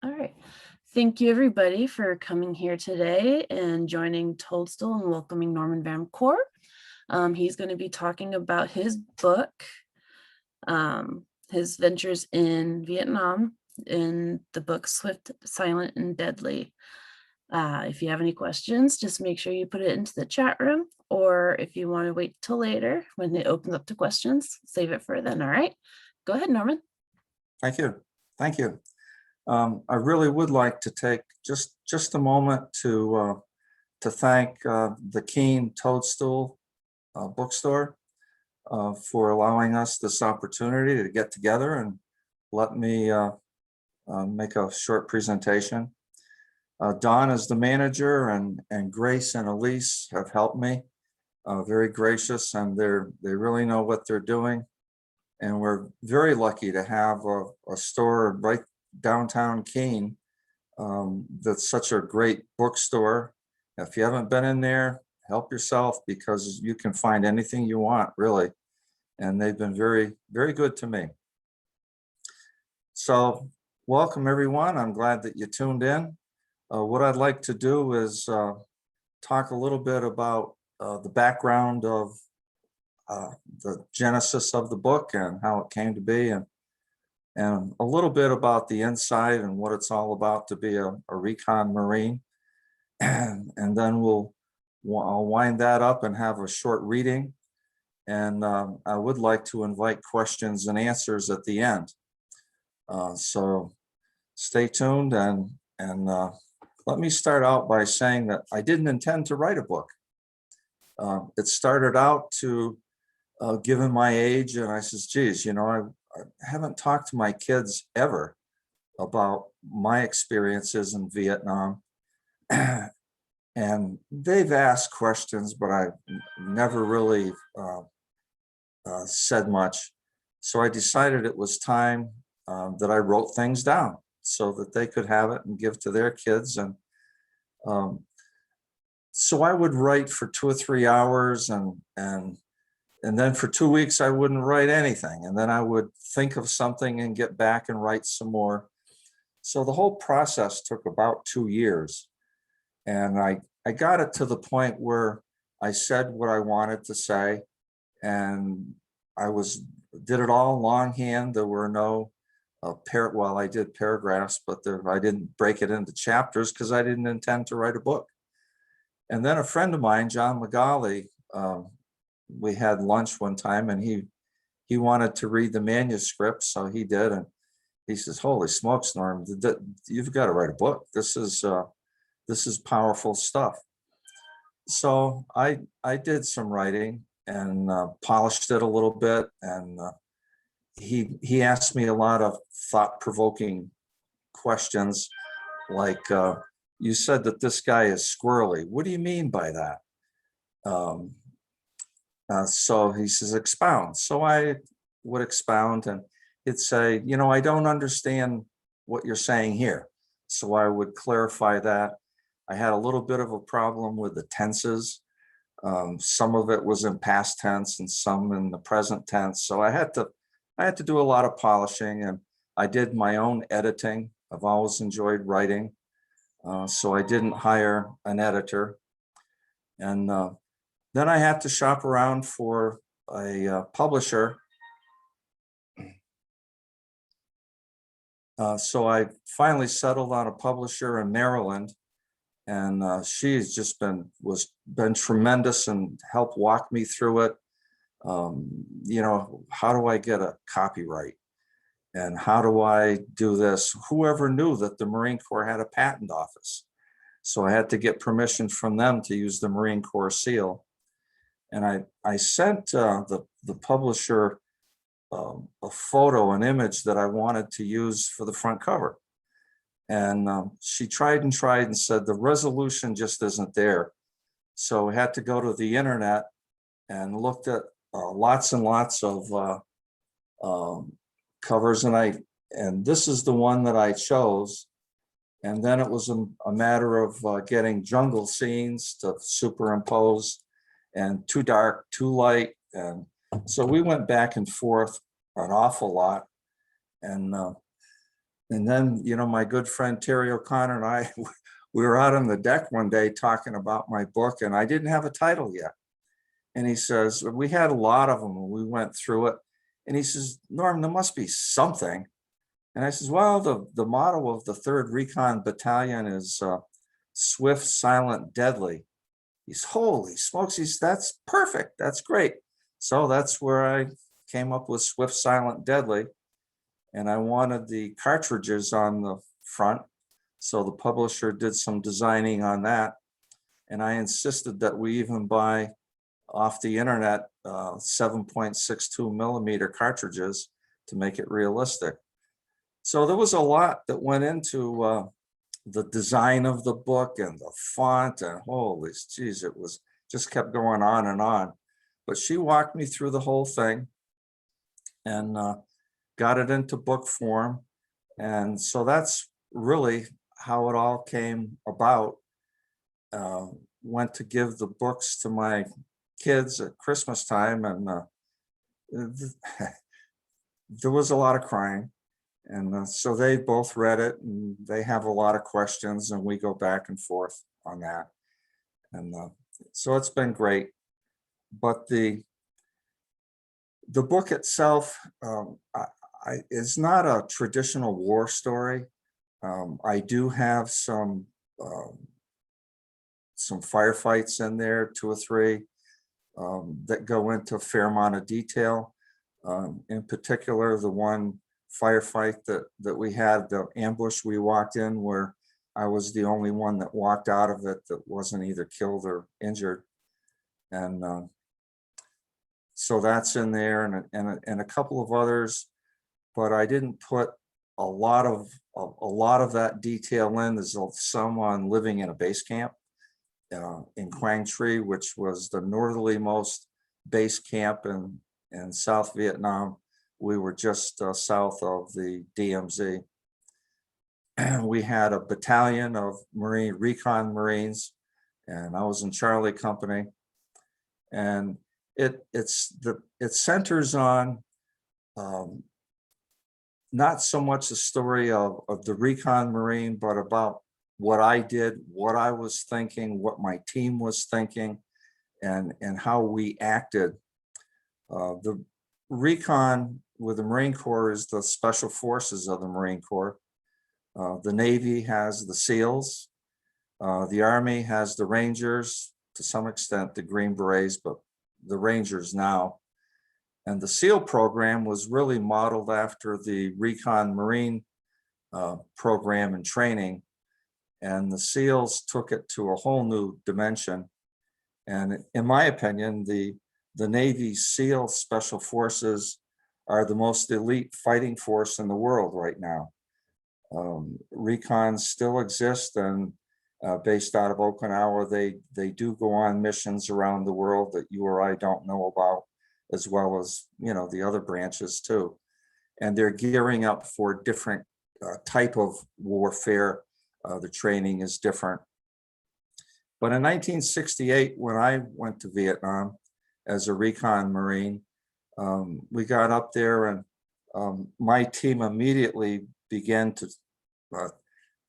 All right. Thank you, everybody, for coming here today and joining Toadstool and welcoming Norman VanCor. He's going to be talking about his book, his ventures in Vietnam, in the book Swift, Silent, and Deadly. If you have any questions, just make sure you put it into the chat room, or if you want to wait till later when it opens up to questions, save it for then. All right. Go ahead, Norman. Thank you. Thank you. I really would like to take just a moment to thank the Keene Toadstool bookstore for allowing us this opportunity to get together and let me make a short presentation. Don is the manager, and Grace and Elise have helped me. Very gracious, and they really know what they're doing. And we're very lucky to have a store right downtown Keene. That's such a great bookstore. If you haven't been in there, help yourself, because you can find anything you want, really. And they've been very, very good to me. So welcome, everyone. I'm glad that you tuned in. What I'd like to do is talk a little bit about the background of the genesis of the book and how it came to be, and a little bit about the inside and what it's all about to be a Recon Marine. And then I'll wind that up and have a short reading. And I would like to invite questions and answers at the end. So stay tuned, and let me start out by saying that I didn't intend to write a book. It started out to, given my age, and I says, geez, you know, I haven't talked to my kids ever about my experiences in Vietnam. And they've asked questions, but I've never really said much. So I decided it was time that I wrote things down so that they could have it and give to their kids. And so I would write for 2 or 3 hours, and then for 2 weeks, I wouldn't write anything. And then I would think of something and get back and write some more. So the whole process took about 2 years. And I got it to the point where I said what I wanted to say. And I did it all longhand. There were no, well, I did paragraphs, but I didn't break it into chapters because I didn't intend to write a book. And then a friend of mine, John McGauley, we had lunch one time, and he wanted to read the manuscript, so he did. And he says, holy smokes, Norm, you've got to write a book. This is powerful stuff. So I did some writing and polished it a little bit. And he asked me a lot of thought-provoking questions, like, you said that this guy is squirrely. What do you mean by that? So he says, expound. So I would expound, and he'd say, you know, I don't understand what you're saying here. So I would clarify that. I had a little bit of a problem with the tenses. Some of it was in past tense and some in the present tense. So I had to do a lot of polishing, and I did my own editing. I've always enjoyed writing. So I didn't hire an editor. And then I had to shop around for a publisher. So I finally settled on a publisher in Maryland, and she's just been tremendous and helped walk me through it. You know, how do I get a copyright? And how do I do this? Whoever knew that the Marine Corps had a patent office? So I had to get permission from them to use the Marine Corps seal. And I sent the publisher a photo, an image that I wanted to use for the front cover. And she tried and said, the resolution just isn't there. So I had to go to the internet and looked at lots and lots of covers. And this is the one that I chose. And then it was a matter of getting jungle scenes to superimpose, and too dark, too light. And so we went back and forth an awful lot. And And then, my good friend Terry O'Connor and I, we were out on the deck one day talking about my book, and I didn't have a title yet. And he says, we had a lot of them, and we went through it. And he says, Norm, there must be something. And I says, well, the motto of the 3rd Recon Battalion is swift, silent, deadly. He's, holy smokes, that's perfect. That's great. So that's where I came up with swift, silent, deadly. And I wanted the cartridges on the front. So the publisher did some designing on that. And I insisted that we even buy off the internet 7.62 millimeter cartridges to make it realistic. So there was a lot that went into the design of the book and the font, and holy geez, it was just kept going on and on. But she walked me through the whole thing and got it into book form. And so that's really how it all came about. Went to give the books to my kids at Christmas time, and there was a lot of crying. And so they both read it, and they have a lot of questions, and we go back and forth on that. And so it's been great. But the book itself is not a traditional war story. I do have some firefights in there, 2 or 3, that go into a fair amount of detail. In particular, the one firefight that we had, the ambush we walked in, where I was the only one that walked out of it that wasn't either killed or injured. And so that's in there, and a couple of others, but I didn't put a lot of that detail in. There's some on living in a base camp in Quang Tri, which was the northerlymost base camp in South Vietnam. We were just south of the DMZ. We had a battalion of Recon Marines, and I was in Charlie Company. And it centers on not so much the story of the Recon Marine, but about what I did, what I was thinking, what my team was thinking, and how we acted. The Recon with the Marine Corps is the special forces of the Marine Corps. The Navy has the SEALs. The Army has the Rangers, to some extent the Green Berets, but the Rangers now. And the SEAL program was really modeled after the Recon Marine program and training. And the SEALs took it to a whole new dimension. And in my opinion, the Navy SEAL Special Forces are the most elite fighting force in the world right now. Recon still exists, and based out of Okinawa, they do go on missions around the world that you or I don't know about, as well as the other branches too. And they're gearing up for different type of warfare. The training is different. But in 1968, when I went to Vietnam as a Recon Marine, we got up there, and my team immediately began to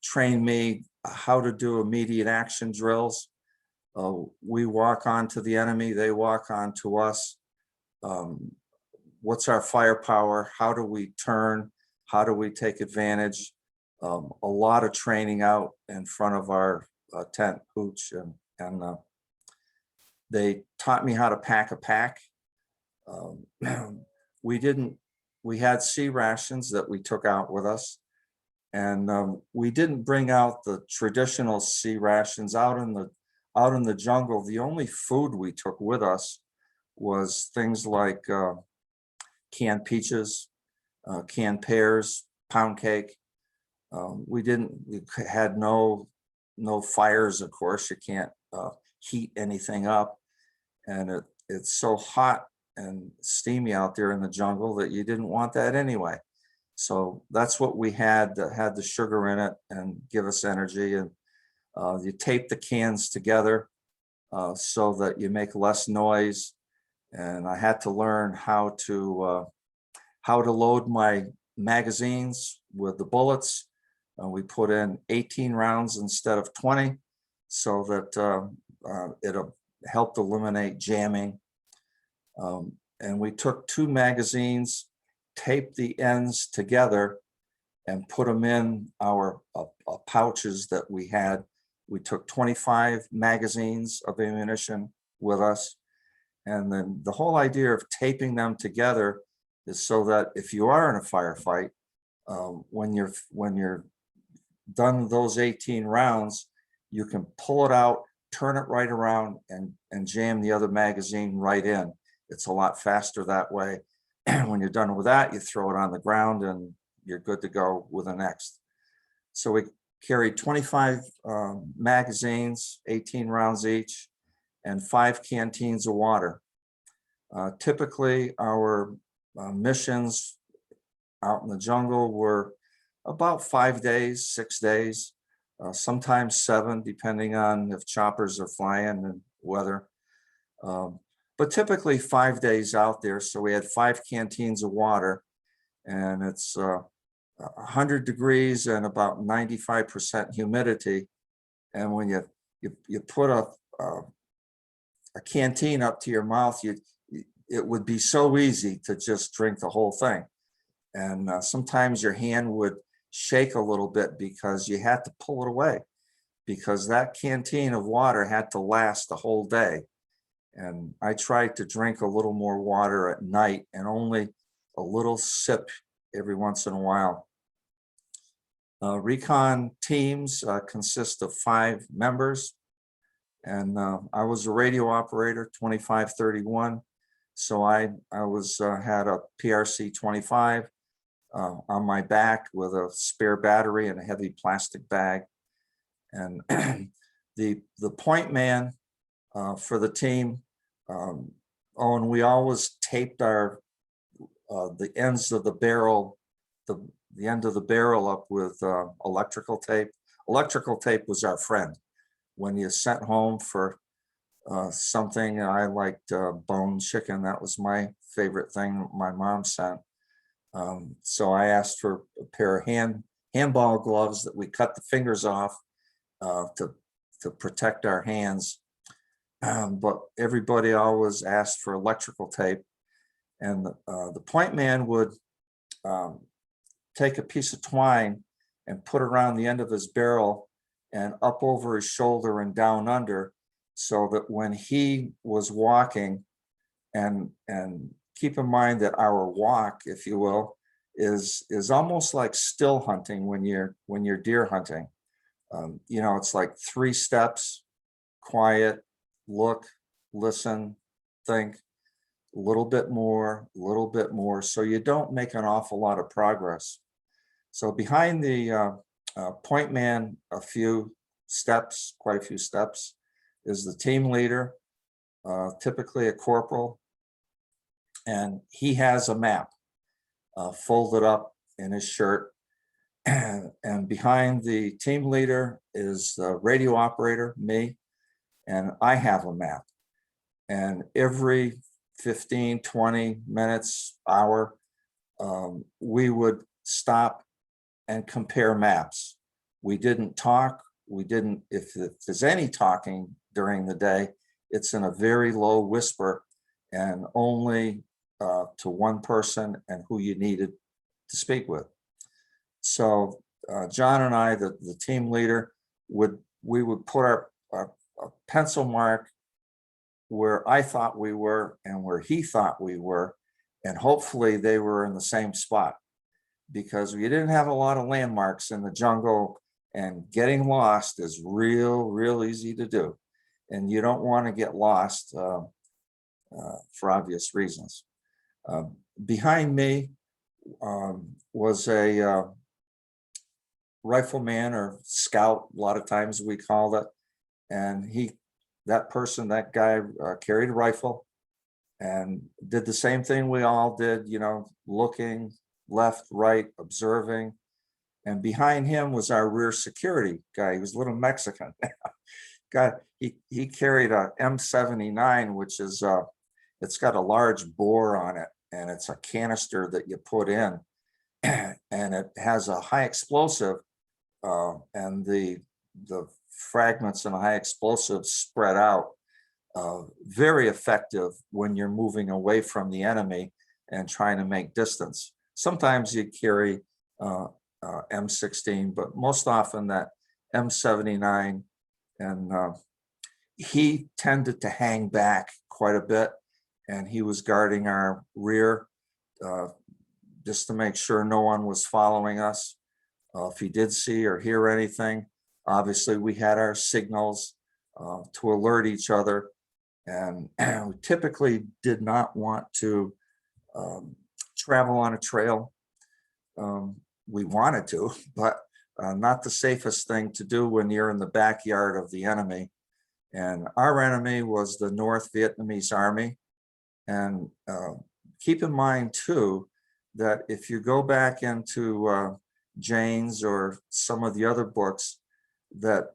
train me how to do immediate action drills. We walk onto the enemy, they walk onto us. What's our firepower? How do we turn? How do we take advantage? A lot of training out in front of our tent hooch, and they taught me how to pack a pack. We had sea rations that we took out with us, and we didn't bring out the traditional sea rations out in the jungle. The only food we took with us was things like canned peaches, canned pears, pound cake. We had no fires, of course. You can't heat anything up, and it's so hot and steamy out there in the jungle that you didn't want that anyway. So that's what we had, that had the sugar in it and give us energy. And you tape the cans together so that you make less noise. And I had to learn how to load my magazines with the bullets. We put in 18 rounds instead of 20, so that it helped eliminate jamming. And we took 2 magazines, taped the ends together, and put them in our pouches that we had. We took 25 magazines of ammunition with us. And then the whole idea of taping them together is so that if you are in a firefight, when you're done those 18 rounds, you can pull it out, turn it right around, and jam the other magazine right in. It's a lot faster that way. When you're done with that, you throw it on the ground and you're good to go with the next. So we carried 25 magazines, 18 rounds each, and 5 canteens of water. Typically, our missions out in the jungle were about 5 days, 6 days, sometimes 7, depending on if choppers are flying and weather. But typically 5 days out there. So we had 5 canteens of water, and it's 100 degrees and about 95% humidity. And when you put a canteen up to your mouth, it would be so easy to just drink the whole thing. And sometimes your hand would shake a little bit because you had to pull it away, because that canteen of water had to last the whole day. And I tried to drink a little more water at night, and only a little sip every once in a while. Recon teams consist of 5 members, and I was a radio operator, 2531. So I had a PRC 25 on my back with a spare battery and a heavy plastic bag. And the point man for the team, and we always taped the ends of the barrel, the end of the barrel up with electrical tape. Electrical tape was our friend. When you sent home for something, I liked bone chicken. That was my favorite thing my mom sent. So I asked for a pair of handball gloves that we cut the fingers off to protect our hands. But everybody always asked for electrical tape. And the point man would take a piece of twine and put around the end of his barrel and up over his shoulder and down under, so that when he was walking, and keep in mind that our walk, if you will, is almost like still hunting when you're deer hunting. It's like 3 steps: quiet, look, listen, think, a little bit more, so you don't make an awful lot of progress. So behind the point man, quite a few steps, is the team leader, typically a corporal, and he has a map folded up in his shirt. And behind the team leader is the radio operator, me, and I have a map. And every 15, 20 minutes, hour, we would stop and compare maps. We didn't talk. If there's any talking during the day, it's in a very low whisper, and only to one person and who you needed to speak with. So John and I, the team leader, we would put our pencil mark where I thought we were and where he thought we were, and hopefully they were in the same spot, because we didn't have a lot of landmarks in the jungle, and getting lost is real easy to do, and you don't want to get lost for obvious reasons. Behind me was a rifleman, or scout, a lot of times we called it, and that guy carried a rifle and did the same thing we all did, looking left, right, observing. And behind him was our rear security guy. He was a little Mexican guy. He carried a M79, which is it's got a large bore on it, and it's a canister that you put in. and it has a high explosive, and the fragments and high explosives spread out. Very effective when you're moving away from the enemy and trying to make distance. Sometimes you carry M16, but most often that M79, and he tended to hang back quite a bit, and he was guarding our rear just to make sure no one was following us. If he did see or hear anything, obviously we had our signals to alert each other, and we typically did not want to travel on a trail. We wanted to, but not the safest thing to do when you're in the backyard of the enemy. And our enemy was the North Vietnamese Army. And keep in mind too, that if you go back into Jane's or some of the other books, that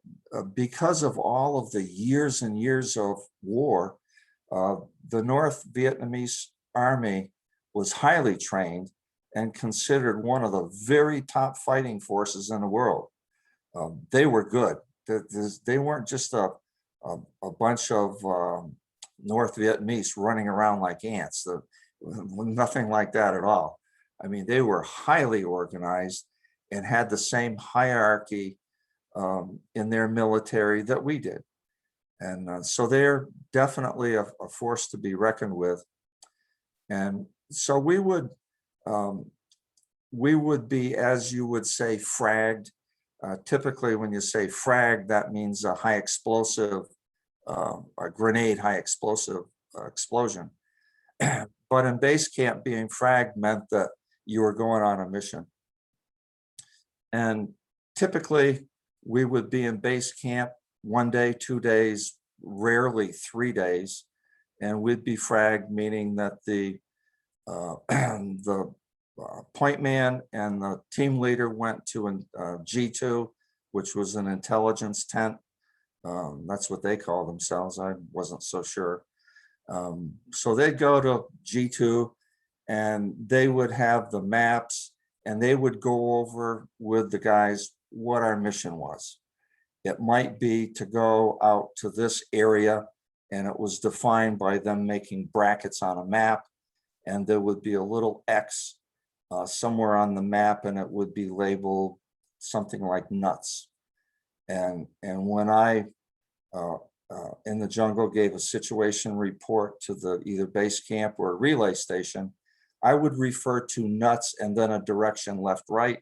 because of all of the years and years of war, the North Vietnamese Army was highly trained and considered one of the very top fighting forces in the world. They were good. They weren't just a bunch of North Vietnamese running around like ants. Nothing like that at all. I mean, they were highly organized and had the same hierarchy in their military that we did. And so they're definitely a force to be reckoned with. And so we would be, as you would say, fragged. Typically, when you say frag, that means a high explosive, a grenade high explosive explosion. But in base camp, being fragged meant that you were going on a mission. And typically, we would be in base camp 1 day, 2 days, rarely 3 days, and we'd be fragged, meaning that the point man and the team leader went to a G2, which was an intelligence tent. That's what they call themselves. I wasn't so sure. So they'd go to G2 and they would have the maps, and they would go over with the guys what our mission was. It might be to go out to this area, and it was defined by them making brackets on a map, and there would be a little X somewhere on the map, and it would be labeled something like nuts. And when I in the jungle gave a situation report to the either base camp or relay station, I would refer to nuts and then a direction left, right,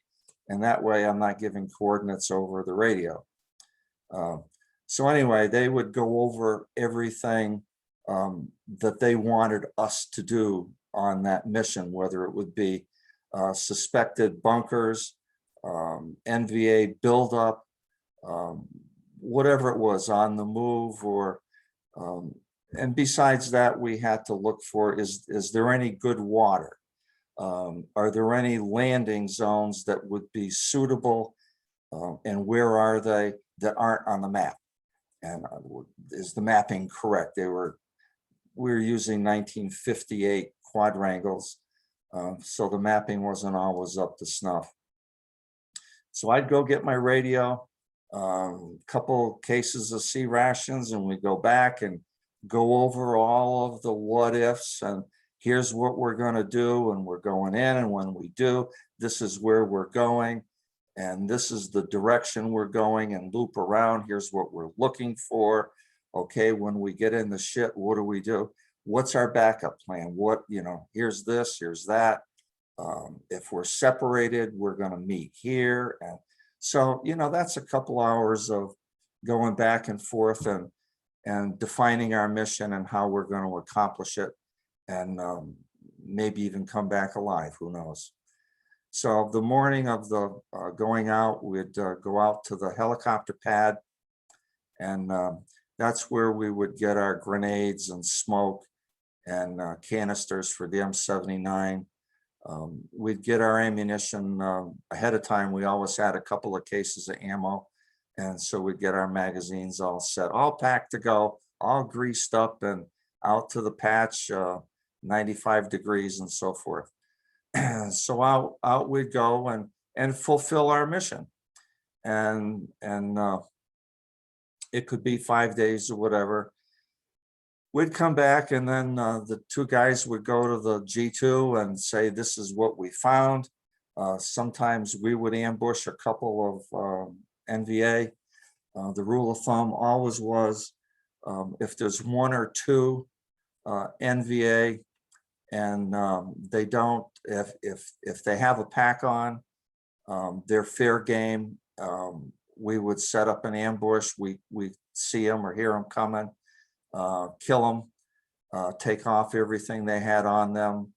and that way I'm not giving coordinates over the radio. So anyway, they would go over everything that they wanted us to do on that mission, whether it would be suspected bunkers, NVA buildup, whatever it was, on the move, or and besides that, we had to look for, is there any good water? Are there any landing zones that would be suitable, and where are they that aren't on the map? And is the mapping correct? We were using 1958 quadrangles, so the mapping wasn't always up to snuff. So I'd go get my radio, couple cases of C rations, and we go back and go over all of the what ifs, and here's what we're going to do, and we're going in, and when we do, this is where we're going, and this is the direction we're going, and loop around. Here's what we're looking for. Okay, when we get in the shit, what do we do? What's our backup plan? What, here's this, here's that. If we're separated, we're going to meet here. And so, that's a couple hours of going back and forth and defining our mission and how we're going to accomplish it, and maybe even come back alive, who knows. So the morning of the going out, we'd go out to the helicopter pad, and that's where we would get our grenades and smoke and canisters for the M79. We'd get our ammunition ahead of time. We always had a couple of cases of ammo, and so we'd get our magazines all set, all packed to go, all greased up and out to the patch, 95 degrees and so forth. So out we'd go and fulfill our mission. And it could be 5 days or whatever. We'd come back, and then the two guys would go to the G2 and say, this is what we found. Sometimes we would ambush a couple of NVA. The rule of thumb always was, if there's one or two NVA and they don't, if they have a pack on, they're fair game. We would set up an ambush. We see them or hear them coming, kill them, take off everything they had on them,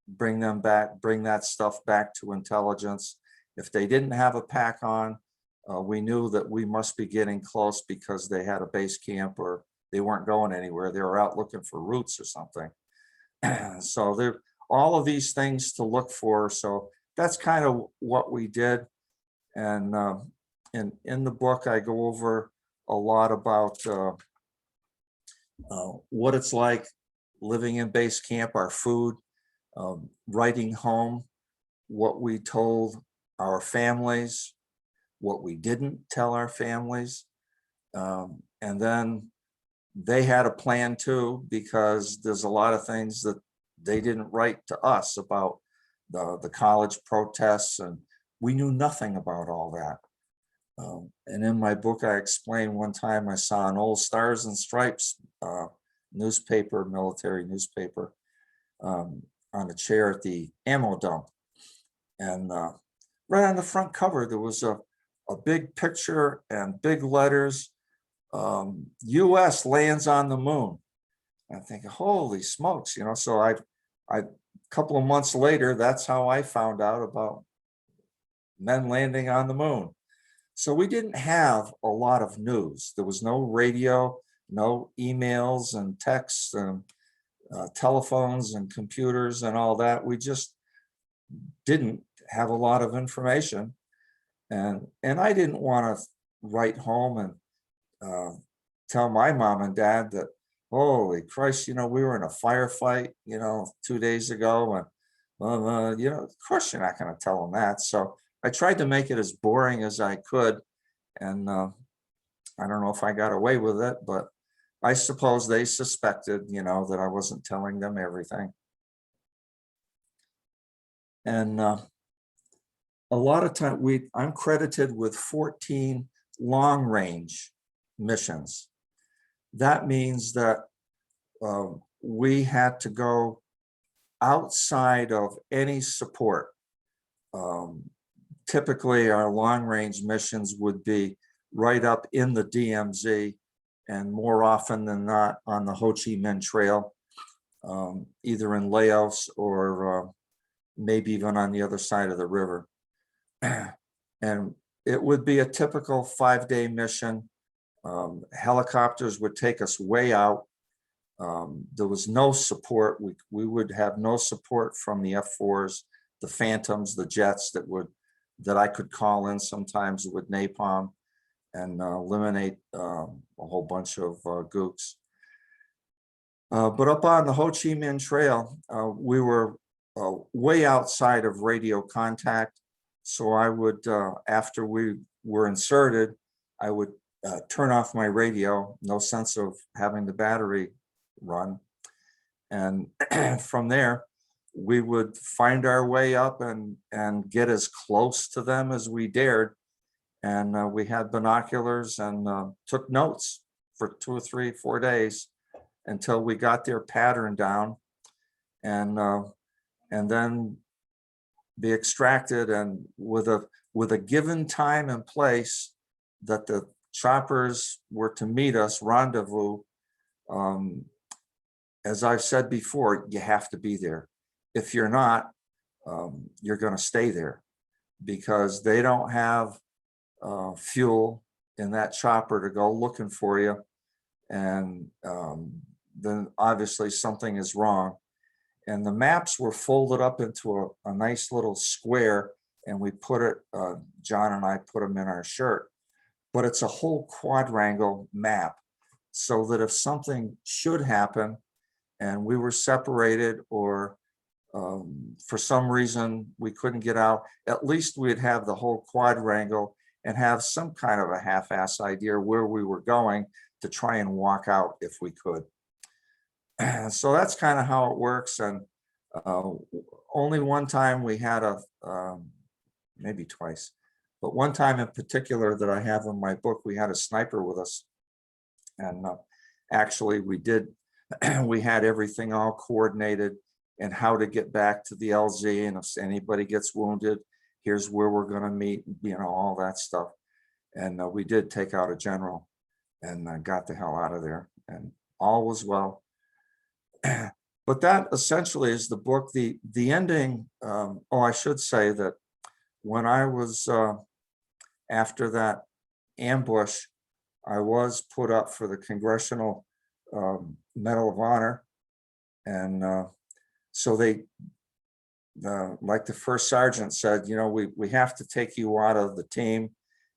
bring them back, bring that stuff back to intelligence. If they didn't have a pack on, we knew that we must be getting close because they had a base camp or they weren't going anywhere. They were out looking for routes or something. So there, all of these things to look for. So that's kind of what we did. And in the book, I go over a lot about what it's like living in base camp, our food, writing home, what we told our families, what we didn't tell our families. And then they had a plan too, because there's a lot of things that they didn't write to us about the college protests, and we knew nothing about all that. And in my book, I explained one time I saw an old Stars and Stripes newspaper, military newspaper, on a chair at the ammo dump. And right on the front cover, there was a big picture and big letters, US lands on the moon. And I think, holy smokes, you know, so I a couple of months later, that's how I found out about men landing on the moon. So we didn't have a lot of news. There was no radio, no emails and texts and telephones and computers and all that. We just didn't have a lot of information. And I didn't want to write home and tell my mom and dad that, holy Christ, you know, we were in a firefight, you know, 2 days ago. And, you know, of course you're not going to tell them that. So I tried to make it as boring as I could. And I don't know if I got away with it, but I suppose they suspected, you know, that I wasn't telling them everything. And a lot of time I'm credited with 14 long range missions. That means that we had to go outside of any support. Typically, our long range missions would be right up in the DMZ, and more often than not on the Ho Chi Minh Trail, either in Laos or maybe even on the other side of the river. And it would be a typical 5-day mission. Helicopters would take us way out. There was no support. We would have no support from the F4s, the Phantoms, the jets that I could call in sometimes with napalm and eliminate a whole bunch of gooks. But up on the Ho Chi Minh Trail, we were way outside of radio contact. So I would, after we were inserted, I would turn off my radio, no sense of having the battery run. And from there, we would find our way up and get as close to them as we dared. And we had binoculars and took notes for 2 or 3, 4 days until we got their pattern down, and then be extracted, and with a given time and place that the choppers were to meet us, rendezvous. As I've said before, you have to be there. If you're not, you're going to stay there, because they don't have fuel in that chopper to go looking for you. And then obviously something is wrong. And the maps were folded up into a nice little square, and we put it, John and I put them in our shirt, but it's a whole quadrangle map, so that if something should happen and we were separated, or for some reason we couldn't get out, at least we'd have the whole quadrangle and have some kind of a half-ass idea where we were going to try and walk out if we could. So that's kind of how it works. And only one time we had maybe twice, but one time in particular that I have in my book, we had a sniper with us. And actually we did, we had everything all coordinated and how to get back to the LZ. And if anybody gets wounded, here's where we're going to meet, you know, all that stuff. And we did take out a general and got the hell out of there, and all was well. But that essentially is the book. The ending, oh, I should say that when I was, after that ambush, I was put up for the Congressional Medal of Honor. And so they, like the first sergeant said, you know, we have to take you out of the team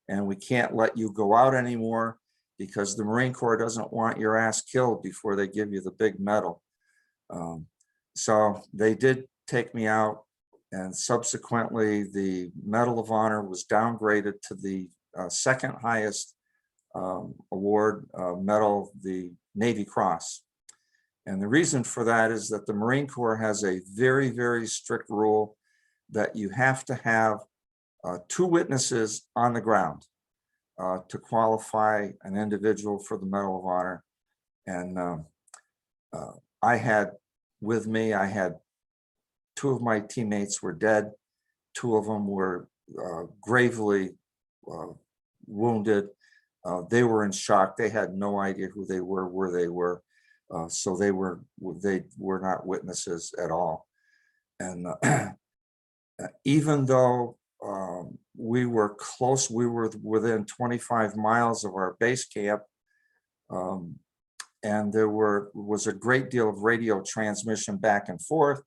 and we can't let you go out anymore because the Marine Corps doesn't want your ass killed before they give you the big medal. So they did take me out, and subsequently the Medal of Honor was downgraded to the second highest award medal, the Navy Cross. And the reason for that is that the Marine Corps has a very, very strict rule that you have to have 2 witnesses on the ground to qualify an individual for the Medal of Honor. And I had with me, I had 2 of my teammates were dead. 2 of them were gravely wounded. They were in shock. They had no idea who they were, where they were. So they were not witnesses at all. And even though we were close, we were within 25 miles of our base camp, and there was a great deal of radio transmission back and forth,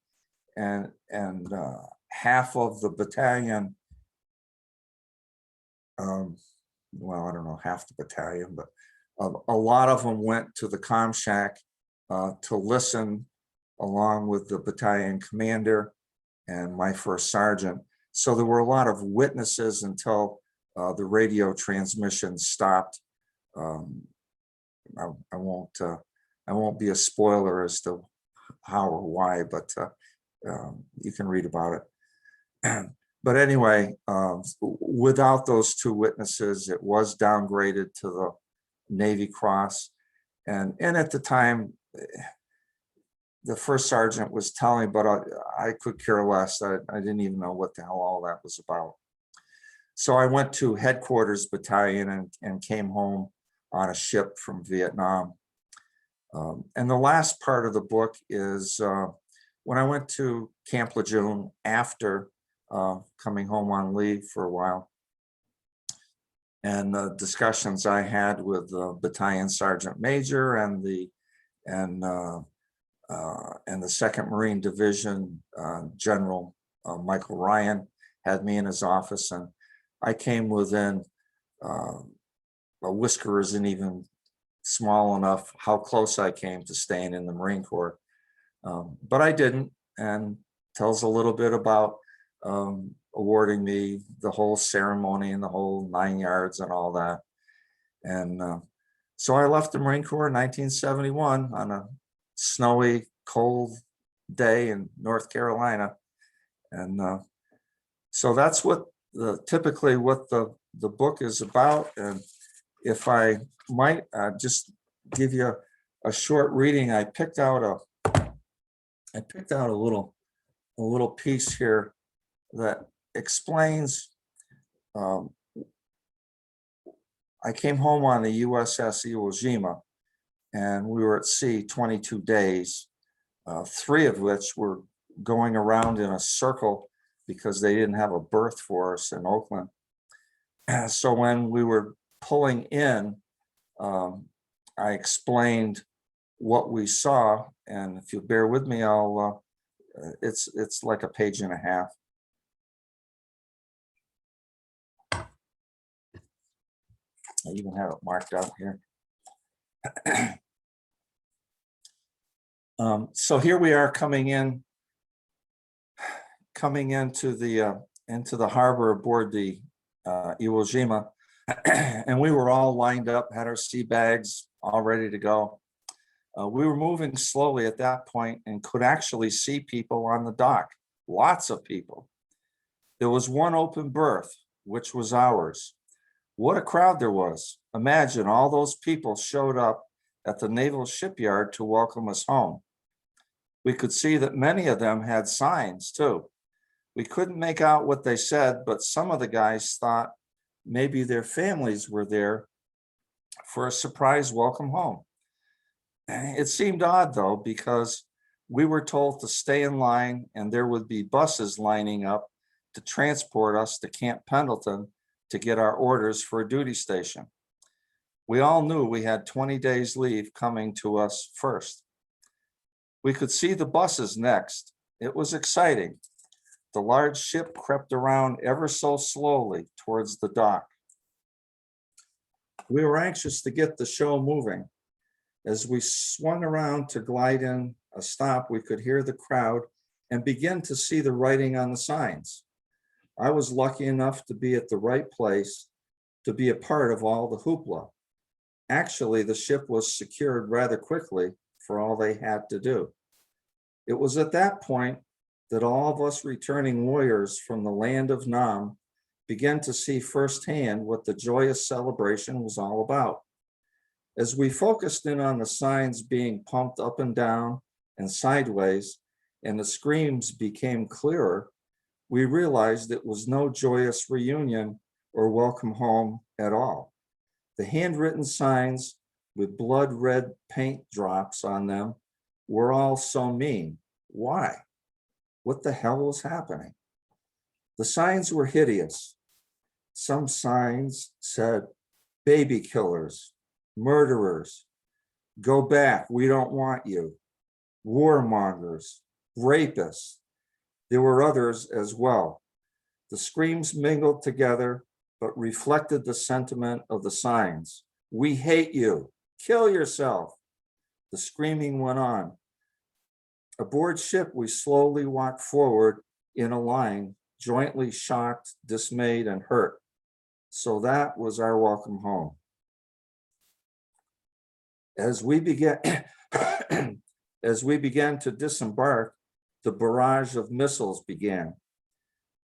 and half of the battalion, well, I don't know, half the battalion, but a lot of them went to the comm shack to listen along with the battalion commander and my first sergeant. So there were a lot of witnesses until the radio transmission stopped. I won't be a spoiler as to how or why, but you can read about it. But anyway, without those 2 witnesses, it was downgraded to the Navy Cross. And at the time, the first sergeant was telling, but I could care less. I didn't even know what the hell all that was about. So I went to headquarters battalion and came home on a ship from Viet Nam. And the last part of the book is when I went to Camp Lejeune after coming home on leave for a while, and the discussions I had with the battalion sergeant major and the 2nd Marine Division General Michael Ryan had me in his office, and I came within a whisker isn't even small enough how close I came to staying in the Marine Corps, but I didn't, and tells a little bit about awarding me the whole ceremony and the whole 9 yards and all that. And so I left the Marine Corps in 1971 on a snowy, cold day in North Carolina. And so that's what typically what the book is about. And if I might just give you a short reading, I picked out a little piece here that explains. I came home on the USS Iwo Jima, and we were at sea 22 days, 3 of which were going around in a circle because they didn't have a berth for us in Oakland. So when we were pulling in, I explained what we saw, and if you bear with me, I'll it's like a page and a half. I even have it marked out here. So here we are coming in coming into the harbor aboard the Iwo Jima, and we were all lined up, had our sea bags all ready to go. We were moving slowly at that point and could actually see people on the dock, lots of people. There was one open berth, which was ours. What a crowd there was. Imagine all those people showed up at the naval shipyard to welcome us home. We could see that many of them had signs too. We couldn't make out what they said, but some of the guys thought maybe their families were there for a surprise welcome home. It seemed odd though, because we were told to stay in line and there would be buses lining up to transport us to Camp Pendleton to get our orders for a duty station. We all knew we had 20 days leave coming to us first. We could see the buses next. It was exciting. The large ship crept around ever so slowly towards the dock. We were anxious to get the show moving. As we swung around to glide in a stop, we could hear the crowd and begin to see the writing on the signs. I was lucky enough to be at the right place to be a part of all the hoopla. Actually, the ship was secured rather quickly for all they had to do. It was at that point that all of us returning warriors from the land of Nam began to see firsthand what the joyous celebration was all about. As we focused in on the signs being pumped up and down and sideways, and the screams became clearer, we realized it was no joyous reunion or welcome home at all. The handwritten signs with blood red paint drops on them were all so mean. Why? What the hell was happening? The signs were hideous. Some signs said, baby killers, murderers, go back, we don't want you, warmongers, rapists. There were others as well. The screams mingled together, but reflected the sentiment of the signs. We hate you, kill yourself. The screaming went on. Aboard ship, we slowly walked forward in a line, jointly shocked, dismayed, and hurt. So that was our welcome home. As we began to disembark, the barrage of missiles began.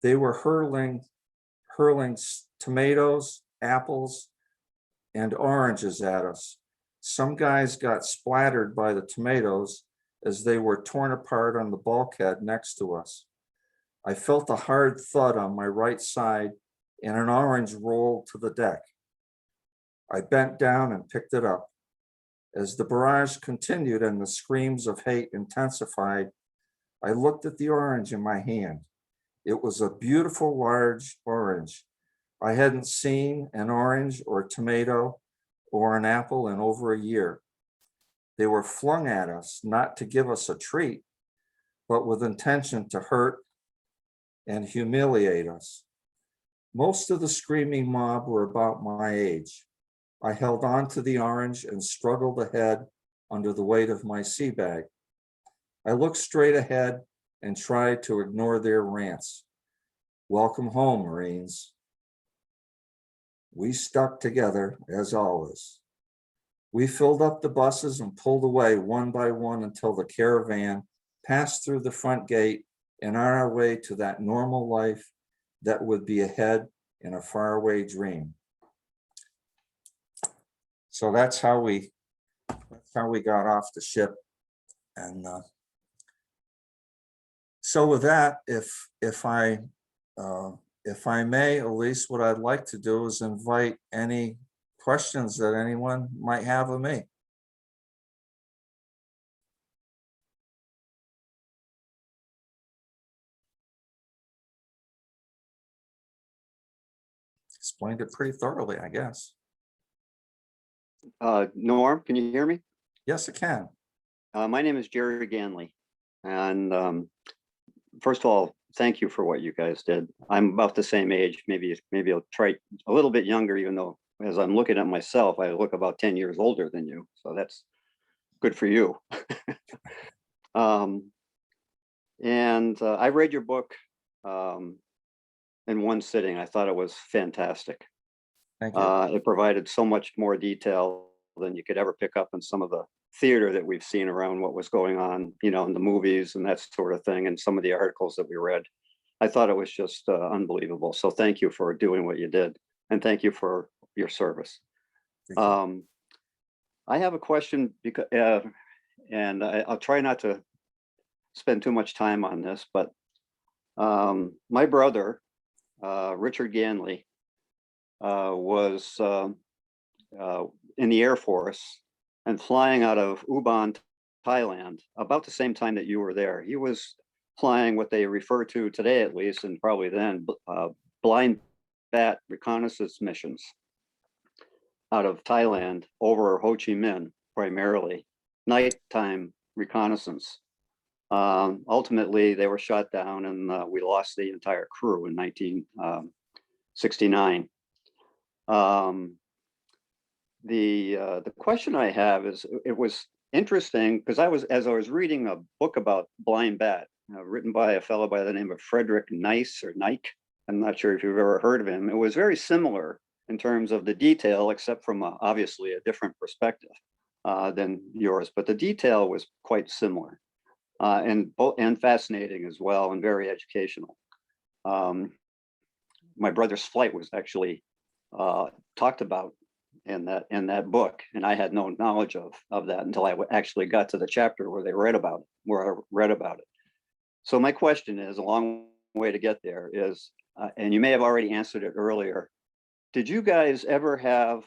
They were hurling tomatoes, apples, and oranges at us. Some guys got splattered by the tomatoes as they were torn apart on the bulkhead next to us. I felt a hard thud on my right side and an orange rolled to the deck. I bent down and picked it up. As the barrage continued and the screams of hate intensified, I looked at the orange in my hand. It was a beautiful large orange. I hadn't seen an orange or tomato or an apple in over a year. They were flung at us, not to give us a treat, but with intention to hurt and humiliate us. Most of the screaming mob were about my age. I held on to the orange and struggled ahead under the weight of my sea bag. I looked straight ahead and tried to ignore their rants. Welcome home, Marines. We stuck together as always. We filled up the buses and pulled away one by one until the caravan passed through the front gate and on our way to that normal life that would be ahead in a faraway dream. So that's how we got off the ship. And so with that, if I may, Elise, what I'd like to do is invite any questions that anyone might have of me. Explained it pretty thoroughly, I guess. Norm, can you hear me? Yes, I can. My name is Jerry Ganley. And first of all, thank you for what you guys did. I'm about the same age, maybe I'll try a little bit younger, even though as I'm looking at myself, I look about 10 years older than you. So that's good for you. I read your book in one sitting. I thought it was fantastic. Thank you. It provided so much more detail than you could ever pick up in some of the theater that we've seen around what was going on, you know, in the movies and that sort of thing, and some of the articles that we read. I thought it was just unbelievable. So thank you for doing what you did, and thank you for your service. Thank you. I have a question, because, and I'll try not to spend too much time on this, but my brother, Richard Ganley, was in the Air Force and flying out of Ubon, Thailand, about the same time that you were there. He was flying what they refer to today, at least, and probably then, blind bat reconnaissance missions out of Thailand over Ho Chi Minh, primarily nighttime reconnaissance. Ultimately, they were shot down, and we lost the entire crew in 1969. The question I have is, it was interesting because as I was reading a book about blind bat, written by a fellow by the name of Frederick Nice or Nike. I'm not sure if you've ever heard of him. It was very similar in terms of the detail, except from obviously a different perspective than yours, but the detail was quite similar, and fascinating as well, and very educational. My brother's flight was actually talked about in that book, and I had no knowledge of that until I actually got to the chapter where I read about it. So my question is, a long way to get there is, and you may have already answered it earlier, did you guys ever have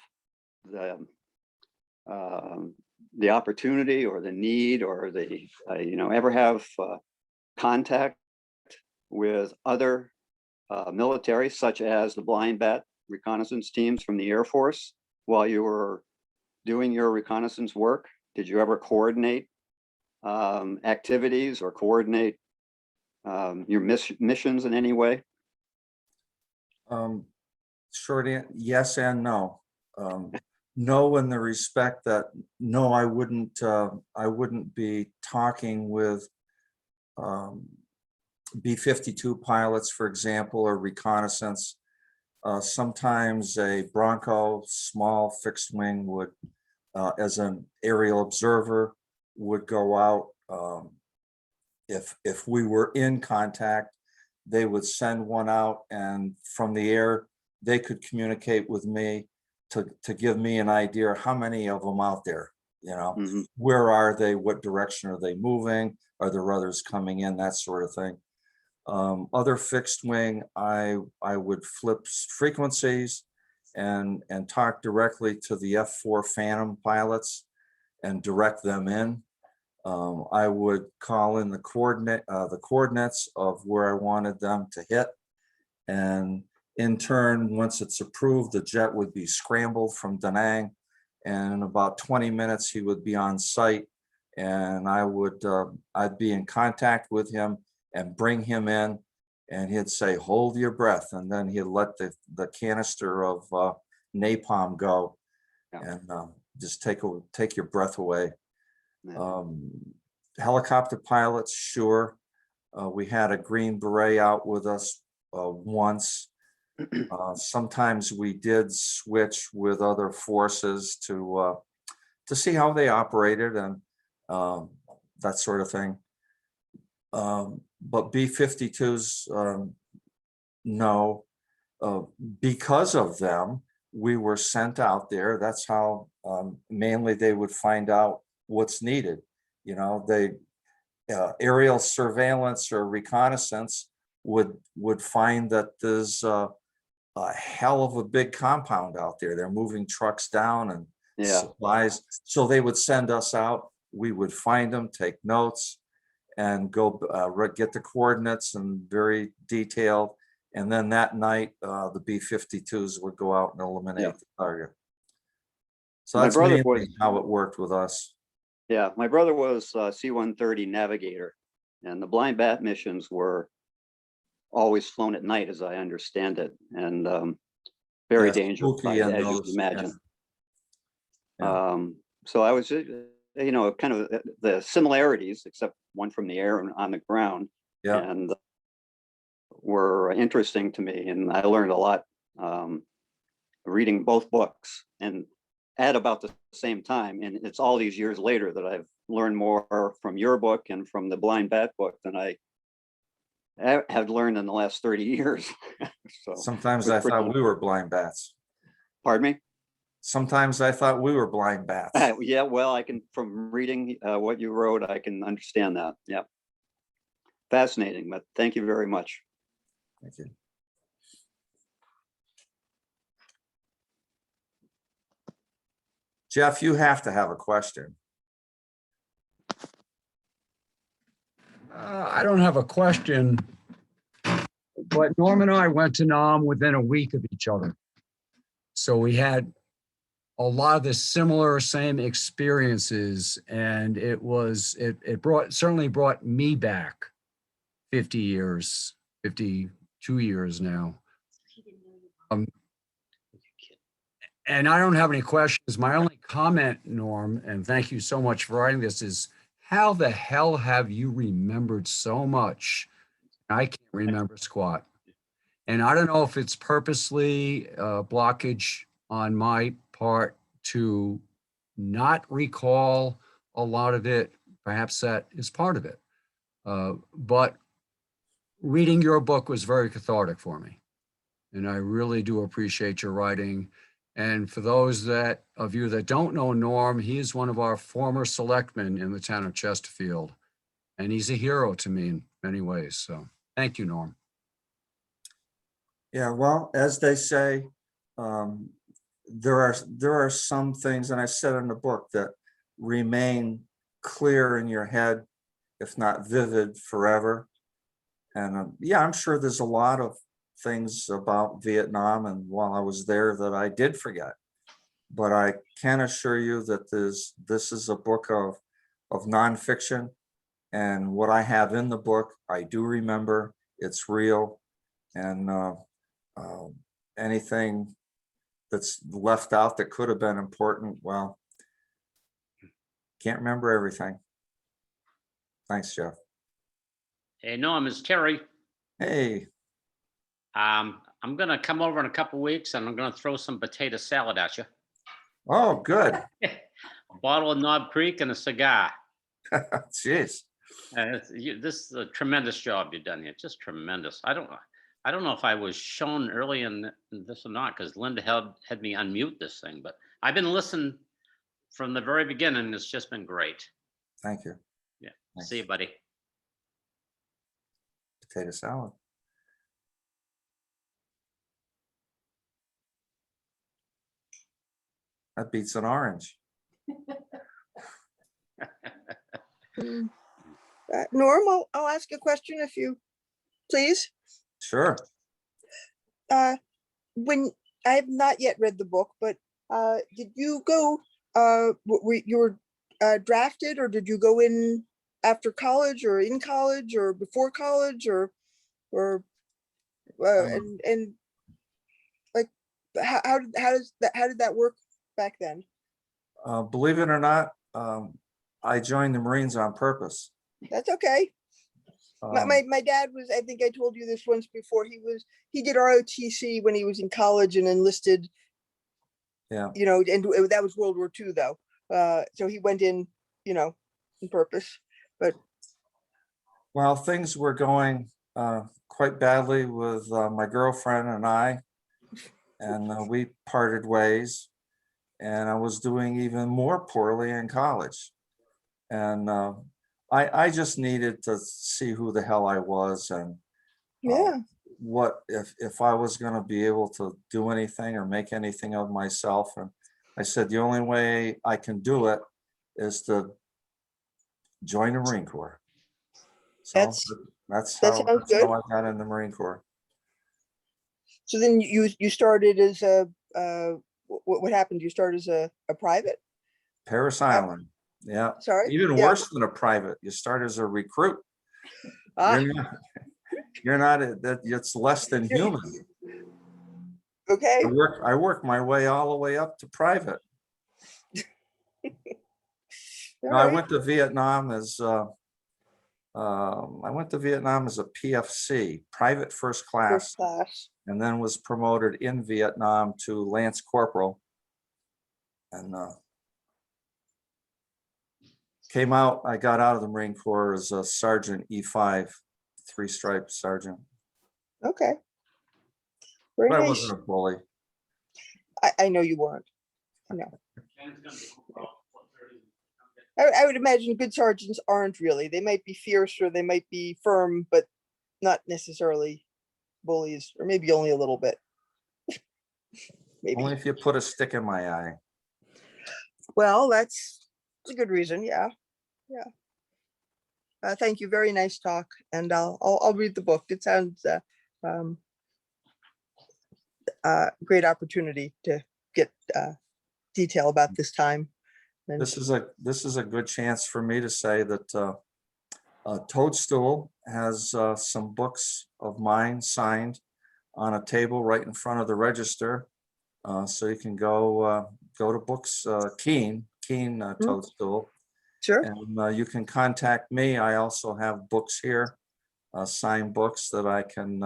the opportunity or the need or the ever have contact with other military, such as the blind bat reconnaissance teams from the Air Force, while you were doing your reconnaissance work? Did you ever coordinate activities or coordinate your missions in any way? Short answer, yes and no. No, in the respect that no, I wouldn't be talking with B-52 pilots, for example, or reconnaissance. Sometimes a Bronco small fixed wing would, as an aerial observer, would go out. If we were in contact, they would send one out, and from the air, they could communicate with me to give me an idea how many of them out there, where are they, what direction are they moving, are there others coming in, that sort of thing. Other fixed wing, I would flip frequencies and talk directly to the F-4 Phantom pilots and direct them in. I would call in the coordinates of where I wanted them to hit, and in turn, once it's approved, the jet would be scrambled from Da Nang, and in about 20 minutes he would be on site, and I'd be in contact with him and bring him in, and he'd say, hold your breath, and then he'd let the canister of napalm go. Yeah. And just take your breath away. Yeah. Helicopter pilots, sure. We had a Green Beret out with us once. Sometimes we did switch with other forces to see how they operated and that sort of thing. But B-52s, no. Because of them, we were sent out there. That's how mainly they would find out what's needed. Aerial surveillance or reconnaissance would find that there's a hell of a big compound out there. They're moving trucks down and supplies. So they would send us out. We would find them, take notes, and go get the coordinates and very detailed. And then that night, the B-52s would go out and eliminate the target. So that's mainly how it worked with us. Yeah, my brother was C-130 navigator, and the blind bat missions were always flown at night, as I understand it, and very dangerous, as you can imagine. Yeah. So I was, kind of the similarities, except one from the air and on the ground. Yeah. And were interesting to me, and I learned a lot reading both books, and at about the same time. And it's all these years later that I've learned more from your book and from the Blind Bat book than I have learned in the last 30 years. So Sometimes I thought we were blind bats. pardon me. Sometimes I thought we were blind bats. Yeah, well, I can, from reading what you wrote, I can understand that. Yeah. Fascinating, but thank you very much. Thank you. Jeff, you have to have a question. I don't have a question, but Norm and I went to Nam within a week of each other. So we had a lot of the similar, same experiences, and it certainly brought me back 50 years, 52 years now. And I don't have any questions. My only comment, Norm, and thank you so much for writing this, is how the hell have you remembered so much? I can't remember squat. And I don't know if it's purposely blockage on my part to not recall a lot of it. Perhaps that is part of it. But reading your book was very cathartic for me. And I really do appreciate your writing. And for those of you that don't know Norm, he is one of our former selectmen in the town of Chesterfield. And he's a hero to me in many ways. So thank you, Norm. Yeah, well, as they say, there are some things, and I said in the book, that remain clear in your head, if not vivid, forever. And yeah, I'm sure there's a lot of things about Vietnam and while I was there that I did forget. But I can assure you that this is a book of nonfiction, and what I have in the book, I do remember. It's real, and anything that's left out that could have been important, well, can't remember everything. Thanks, Jeff. Hey, Norm, it's Terry. Hey, I'm gonna come over in a couple weeks and I'm gonna throw some potato salad at you. oh, good. A bottle of Knob Creek and a cigar. Jeez. This is a tremendous job you've done here, just tremendous. I don't know if I was shown early in this or not, because Linda had me unmute this thing, but I've been listening from the very beginning. It's just been great. Thank you. Yeah. Thanks. See you, buddy. Potato salad. That beats an orange. Norm, I'll ask a question if you please. Sure. When I have not yet read the book, but did you go, you were drafted, or did you go in after college or in college or before college or and like how did that work back then? Believe it or not, I joined the Marines on purpose. That's okay. My dad was, I think I told you this once before, he did ROTC when he was in college and enlisted. Yeah. You know, and that was World War II though. So he went in, you know, on purpose, but. Well, things were going quite badly with my girlfriend and I, and we parted ways, and I was doing even more poorly in college. And I just needed to see who the hell I was, and Yeah. what if I was going to be able to do anything or make anything of myself. And I said, the only way I can do it is to join the Marine Corps. So that's how I got in the Marine Corps. So then you started as a what happened? You started as a private? Paris Island. Yeah. Sorry. Even Yeah. worse than a private. You start as a recruit. Ah, You're not that. It's less than human. okay. I work my way all the way up to private. All No, I right. went to Vietnam as I went to Vietnam as a PFC, private first class, First class. and then was promoted in Vietnam to Lance Corporal. And came out, I got out of the Marine Corps as a Sergeant E5, 3-stripe sergeant. Okay. Very But I nice. wasn't a bully. I know you weren't. I know. I would imagine good sergeants aren't really. They might be fierce or they might be firm, but not necessarily bullies, or maybe only a little bit. Maybe. Only if you put a stick in my eye. Well, that's a good reason. Yeah. Yeah. Thank you. Very nice talk. And I'll read the book. It sounds great opportunity to get detail about this time. And This is a good chance for me to say that Toadstool has some books of mine signed on a table right in front of the register. So you can go to books, Keen Toadstool, sure. and you can contact me. I also have books here, signed books that I can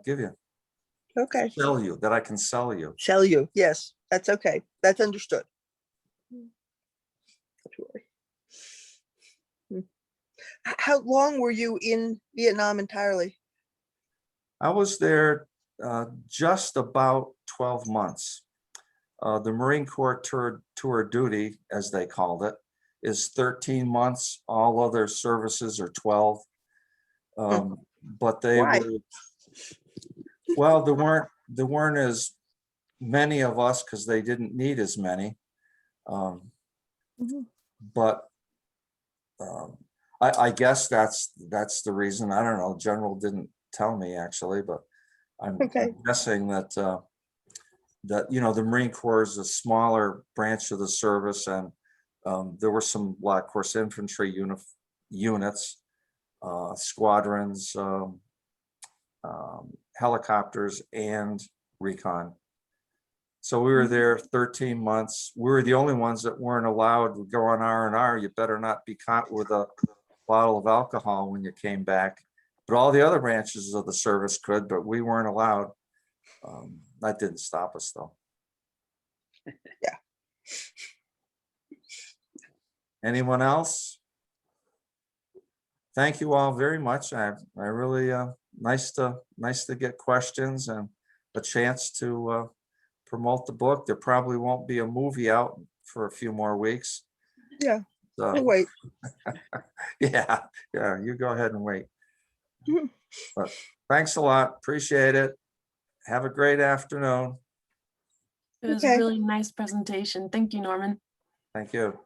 give you. Okay. That I can sell you. Sell you. Yes, that's okay. That's understood. Don't worry. How long were you in Vietnam entirely? I was there just about 12 months. The Marine Corps tour duty, as they called it, is 13 months. All other services are 12. But they Why? were, well, there weren't as many of us because they didn't need as many. But I guess that's the reason. I don't know. General didn't tell me actually, but I'm guessing that the Marine Corps is a smaller branch of the service, and there were some Black Horse infantry units, squadrons, helicopters, and recon. So we were there 13 months. We were the only ones that weren't allowed to go on R&R. You better not be caught with a bottle of alcohol when you came back. But all the other branches of the service could, but we weren't allowed. That didn't stop us though. Yeah. Anyone else? Thank you all very much. I really nice to get questions and a chance to promote the book. There probably won't be a movie out for a few more weeks. Yeah. So, Oh, wait. yeah, you go ahead and wait. Mhm. But thanks a lot. Appreciate it. Have a great afternoon. It was Okay. a really nice presentation. Thank you, Norman. Thank you.